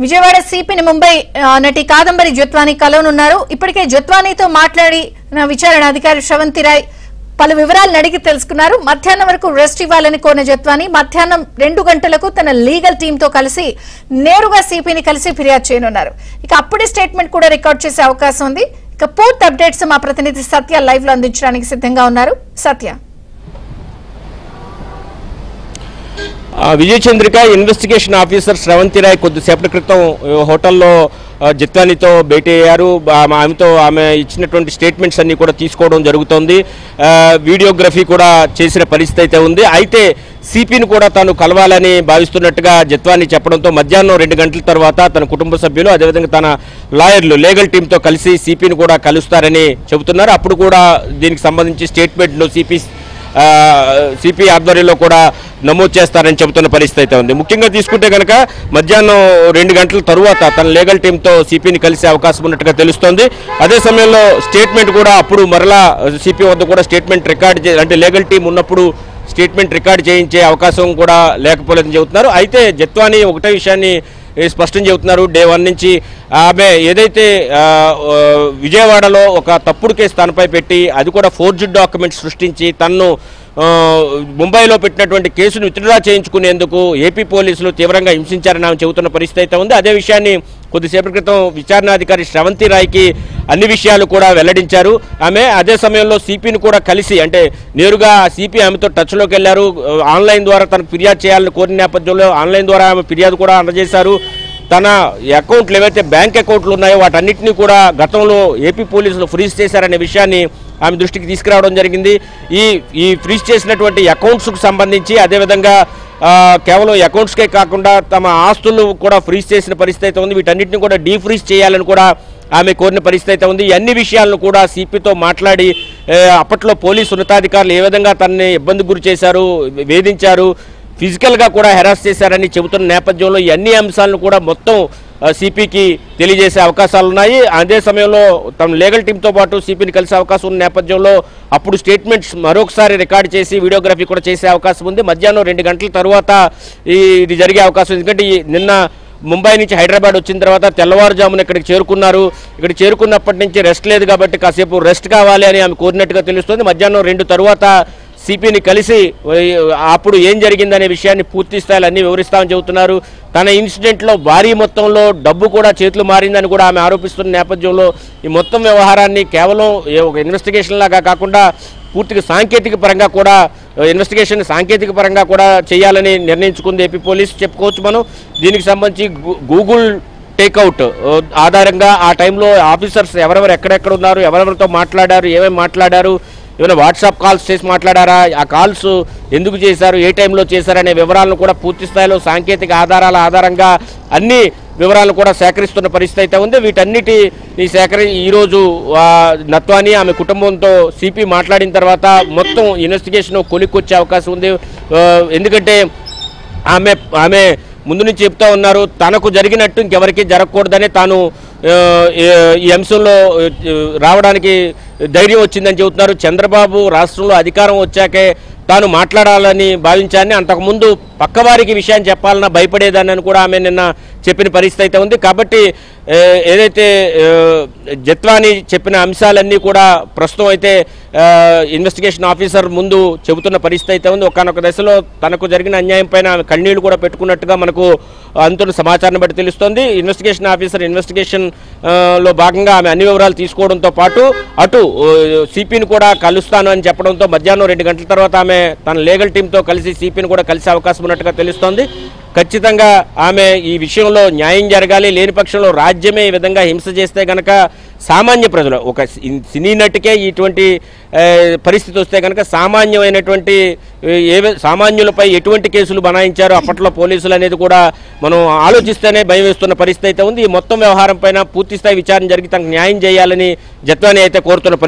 విజయవాడ సిపిని ముంబై నటి కాదంబరి జత్వాని కలవనున్నారు. ఇప్పటికే జత్వానితో మాట్లాడి విచారణ అధికారి శ్రవంతి రాయ్ పలు వివరాలను అడిగి తెలుసుకున్నారు. మధ్యాహ్నం వరకు రెస్ట్ ఇవ్వాలని కోరిన జత్వాని మధ్యాహ్నం 2 గంటలకు తన లీగల్ టీమ్ తో కలిసి నేరుగా సిపిని కలిసి ఫిర్యాదు చేయనున్నారు. ఇక అప్పుడే స్టేట్మెంట్ కూడా రికార్డ్ చేసే అవకాశం ఉంది. ఇక పూర్తి అప్డేట్స్ మా ప్రతినిధి సత్య లైవ్ లో అందించడానికి సిద్ధంగా ఉన్నారు. సత్య, విజయ చంద్రిక ఇన్వెస్టిగేషన్ ఆఫీసర్ శ్రవంతి రాయ్ కొద్దిసేపటి క్రితం హోటల్లో జత్వానితో భేటీ అయ్యారు. ఆమె ఇచ్చినటువంటి స్టేట్మెంట్స్ అన్ని కూడా తీసుకోవడం జరుగుతోంది. వీడియోగ్రఫీ కూడా చేసిన పరిస్థితి అయితే ఉంది. అయితే సిపిని కూడా తాను కలవాలని భావిస్తున్నట్టుగా జత్వాని చెప్పడంతో మధ్యాహ్నం 2 గంటల తర్వాత తన కుటుంబ సభ్యులు అదేవిధంగా తన లాయర్లు లీగల్ టీంతో కలిసి సిపిని కూడా కలుస్తారని చెబుతున్నారు. అప్పుడు కూడా దీనికి సంబంధించి స్టేట్మెంట్ను సిపి ఆధ్వర్యంలో కూడా నమోదు చేస్తారని చెబుతున్న పరిస్థితి అయితే ఉంది. ముఖ్యంగా తీసుకుంటే కనుక మధ్యాహ్నం 2 గంటల తరువాత తన లీగల్ టీంతో సిపిని కలిసే అవకాశం ఉన్నట్టుగా తెలుస్తోంది. అదే సమయంలో స్టేట్మెంట్ కూడా అప్పుడు మరలా సిపి వద్ద కూడా స్టేట్మెంట్ రికార్డ్ అంటే లీగల్ టీం ఉన్నప్పుడు స్టేట్మెంట్ రికార్డ్ చేయించే అవకాశం కూడా లేకపోలేదని చెబుతున్నారు. అయితే జత్వాని ఒకటే విషయాన్ని స్పష్టం చెబుతున్నారు. డే 1 నుంచి ఆమె ఏదైతే విజయవాడలో ఒక తప్పుడు కేసు తనపై పెట్టి అది కూడా ఫోర్జ్డ్ డాక్యుమెంట్స్ సృష్టించి తన్ను ముంబైలో పెట్టినటువంటి కేసును విత్డ్రా చేయించుకునేందుకు ఏపీ పోలీసులు తీవ్రంగా హింసించారని ఆమె చెబుతున్న పరిస్థితి అయితే ఉంది. అదే విషయాన్ని కొద్దిసేపటి క్రితం విచారణాధికారి శ్రవంతి రాయ్కి అన్ని విషయాలు కూడా వెల్లడించారు. ఆమె అదే సమయంలో సిపిని కూడా కలిసి అంటే నేరుగా సిపి ఆమెతో టచ్లోకి వెళ్లారు. ఆన్లైన్ ద్వారా తనకు ఫిర్యాదు చేయాలని కోరిన నేపథ్యంలో ఆన్లైన్ ద్వారా ఆమె ఫిర్యాదు కూడా అందజేశారు. తన అకౌంట్లు ఏవైతే బ్యాంక్ అకౌంట్లు ఉన్నాయో వాటన్నిటినీ కూడా గతంలో ఏపీ పోలీసులు ఫ్రీజ్ చేశారనే విషయాన్ని ఆమె దృష్టికి తీసుకురావడం జరిగింది. ఈ ఫ్రీజ్ చేసినటువంటి అకౌంట్స్కు సంబంధించి అదేవిధంగా కేవలం అకౌంట్స్కే కాకుండా తమ ఆస్తులు కూడా ఫ్రీజ్ చేసిన పరిస్థితి అయితే ఉంది. వీటన్నిటిని కూడా డీఫ్రీజ్ చేయాలని కూడా ఆమె కోరిన పరిస్థితి అయితే ఉంది. అన్ని విషయాలను కూడా సిపితో మాట్లాడి అప్పట్లో పోలీసు ఉన్నతాధికారులు ఏ విధంగా తనని ఇబ్బంది గురి చేశారు, వేధించారు, ఫిజికల్గా కూడా హెరాస్ చేశారని చెబుతున్న నేపథ్యంలో ఈ అన్ని అంశాలను కూడా మొత్తం సిపికి తెలియజేసే అవకాశాలు ఉన్నాయి. అదే సమయంలో తమ లీగల్ టీంతో పాటు సిపిని కలిసే అవకాశం ఉన్న నేపథ్యంలో అప్పుడు స్టేట్మెంట్స్ మరొకసారి రికార్డ్ చేసి వీడియోగ్రఫీ కూడా చేసే అవకాశం ఉంది. మధ్యాహ్నం 2 గంటల తర్వాత ఇది జరిగే అవకాశం. ఎందుకంటే నిన్న ముంబై నుంచి హైదరాబాద్ వచ్చిన తర్వాత తెల్లవారుజామున ఇక్కడికి చేరుకున్నారు. ఇక్కడ చేరుకున్నప్పటి నుంచి రెస్ట్ లేదు కాబట్టి కాసేపు రెస్ట్ కావాలి అని ఆమె కోరినట్టుగా తెలుస్తుంది. మధ్యాహ్నం 2 తరువాత సిపిని కలిసి అప్పుడు ఏం జరిగిందనే విషయాన్ని పూర్తి స్థాయిలో అన్ని వివరిస్తామని చెబుతున్నారు. తన ఇన్సిడెంట్లో భారీ మొత్తంలో డబ్బు కూడా చేతులు మారిందని కూడా ఆమె ఆరోపిస్తున్న నేపథ్యంలో ఈ మొత్తం వ్యవహారాన్ని కేవలం ఒక ఇన్వెస్టిగేషన్ లాగా కాకుండా పూర్తిగా సాంకేతిక పరంగా కూడా ఇన్వెస్టిగేషన్ సాంకేతిక పరంగా కూడా చేయాలని నిర్ణయించుకుంది ఏపీ పోలీసు చెప్పుకోవచ్చు మనం. దీనికి సంబంధించి గూగుల్ టేక్అవుట్ ఆధారంగా ఆ టైంలో ఆఫీసర్స్ ఎవరెవరు ఎక్కడెక్కడ ఉన్నారు, ఎవరెవరితో మాట్లాడారు, ఏమేమి మాట్లాడారు, ఏమైనా వాట్సాప్ కాల్స్ చేసి మాట్లాడారా, ఆ కాల్స్ ఎందుకు చేశారు, ఏ టైంలో చేశారనే వివరాలను కూడా పూర్తి స్థాయిలో సాంకేతిక ఆధారాల ఆధారంగా అన్ని వివరాలను కూడా సేకరిస్తున్న పరిస్థితి అయితే ఉంది. వీటన్నిటి ఈరోజు నత్వాని ఆమె కుటుంబంతో సిపి మాట్లాడిన తర్వాత మొత్తం ఇన్వెస్టిగేషన్ కొలిక్కొచ్చే అవకాశం ఉంది. ఎందుకంటే ఆమె ముందు నుంచి చెప్తా ఉన్నారు తనకు జరిగినట్టు ఇంకెవరికి జరగకూడదని తాను ఈ అంశంలో రావడానికి ధైర్యం వచ్చిందని చెబుతున్నారు. చంద్రబాబు రాష్ట్రంలో అధికారం వచ్చాకే తాను మాట్లాడాలని భావించాలని, అంతకుముందు పక్కవారికి విషయాన్ని చెప్పాలన్నా భయపడేదాన్ని కూడా ఆమె నిన్న చెప్పిన పరిస్థితి అయితే ఉంది. కాబట్టి ఏదైతే జత్వాని చెప్పిన అంశాలన్నీ కూడా ప్రస్తుతం అయితే ఇన్వెస్టిగేషన్ ఆఫీసర్ ముందు చెబుతున్న పరిస్థితి అయితే ఉంది. ఒకానొక దశలో తనకు జరిగిన అన్యాయం పైన కన్నీళ్లు కూడా పెట్టుకున్నట్టుగా మనకు అందుతున్న సమాచారాన్ని బట్టి తెలుస్తోంది. ఇన్వెస్టిగేషన్ ఆఫీసర్ ఇన్వెస్టిగేషన్లో భాగంగా ఆమె అన్ని వివరాలు తీసుకోవడంతో పాటు అటు సిపిని కూడా కలుస్తాను అని చెప్పడంతో మధ్యాహ్నం 2 గంటల తర్వాత ఆమె తన లీగల్ టీంతో కలిసి సిపిని కూడా కలిసే అవకాశం ఉన్నట్టుగా తెలుస్తోంది. ఖచ్చితంగా ఆమె ఈ విషయంలో న్యాయం జరగాలి, లేని పక్షంలో రాజ్యమే ఈ విధంగా హింస చేస్తే కనుక సామాన్య ప్రజలు ఒక సినీ నటికే ఇటువంటి పరిస్థితి వస్తే కనుక సామాన్యమైనటువంటి సామాన్యులపై ఎటువంటి కేసులు బనాయించారో అప్పట్లో పోలీసులు అనేది కూడా మనం ఆలోచిస్తేనే భయం వేస్తున్న పరిస్థితి అయితే ఉంది. ఈ మొత్తం వ్యవహారం పైన పూర్తిస్థాయి విచారణ జరిగి తనకు న్యాయం చేయాలని జత్వాని అయితే కోరుతున్న పరిస్థితి.